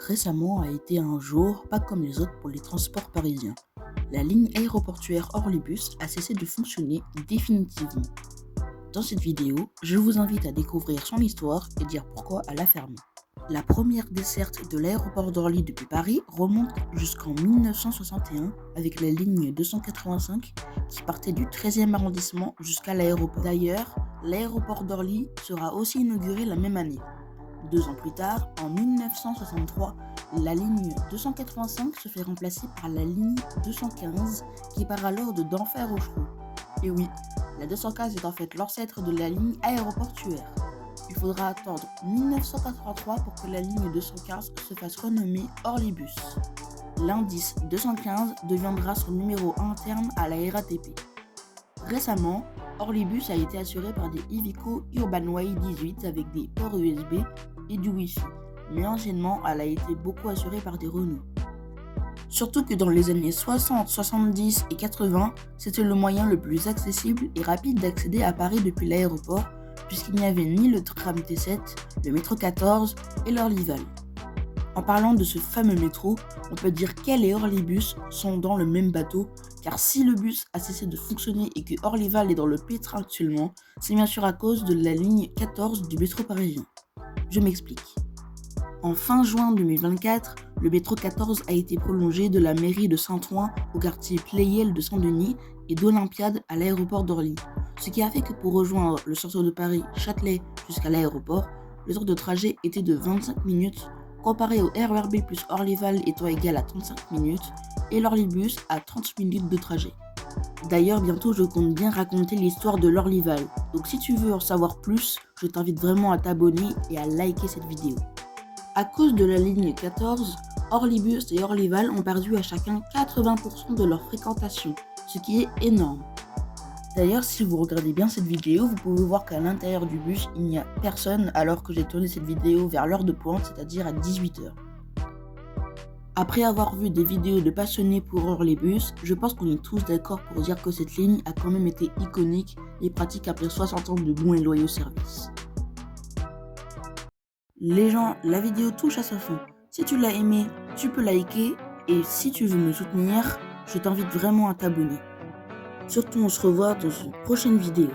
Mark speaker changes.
Speaker 1: Récemment a été un jour pas comme les autres pour les transports parisiens. La ligne aéroportuaire Orlibus a cessé de fonctionner définitivement. Dans cette vidéo, je vous invite à découvrir son histoire et dire pourquoi elle a fermé. La première desserte de l'aéroport d'Orly depuis Paris remonte jusqu'en 1961 avec la ligne 285 qui partait du 13e arrondissement jusqu'à l'aéroport. D'ailleurs, l'aéroport d'Orly sera aussi inauguré la même année. 2 ans plus tard, en 1963, la ligne 285 se fait remplacer par la ligne 215 qui part alors de d'Enfer aux Chevaux. Et oui, la 215 est en fait l'ancêtre de la ligne aéroportuaire. Il faudra attendre 1983 pour que la ligne 215 se fasse renommer Orlibus. L'indice 215 deviendra son numéro interne à la RATP. Récemment, Orlibus a été assuré par des Iveco Urbanway 18 avec des ports USB et du Wi-Fi, mais anciennement elle a été beaucoup assurée par des Renault. Surtout que dans les années 60, 70 et 80, c'était le moyen le plus accessible et rapide d'accéder à Paris depuis l'aéroport, puisqu'il n'y avait ni le tram T7, le métro 14 et l'Orlyval. En parlant de ce fameux métro, on peut dire qu'elle et Orlibus sont dans le même bateau, car si le bus a cessé de fonctionner et que Orlyval est dans le pétrin actuellement, c'est bien sûr à cause de la ligne 14 du métro parisien. Je m'explique. En fin juin 2024, le métro 14 a été prolongé de la mairie de Saint-Ouen au quartier Pleyel de Saint-Denis et d'Olympiade à l'aéroport d'Orly, ce qui a fait que pour rejoindre le centre de Paris Châtelet jusqu'à l'aéroport, le temps de trajet était de 25 minutes, comparé au RERB plus Orlyval étant égal à 35 minutes et l'Orlybus à 30 minutes de trajet. D'ailleurs, bientôt je compte bien raconter l'histoire de l'Orlyval, donc si tu veux en savoir plus, je t'invite vraiment à t'abonner et à liker cette vidéo. À cause de la ligne 14, Orlybus et Orlyval ont perdu à chacun 80% de leur fréquentation, ce qui est énorme. D'ailleurs, si vous regardez bien cette vidéo, vous pouvez voir qu'à l'intérieur du bus, il n'y a personne alors que j'ai tourné cette vidéo vers l'heure de pointe, c'est-à-dire à 18h. Après avoir vu des vidéos de passionnés pour Orlybus, je pense qu'on est tous d'accord pour dire que cette ligne a quand même été iconique et pratique après 60 ans de bons et loyaux services. Les gens, la vidéo touche à sa fin. Si tu l'as aimé, tu peux liker et si tu veux me soutenir, je t'invite vraiment à t'abonner. Surtout, on se revoit dans une prochaine vidéo.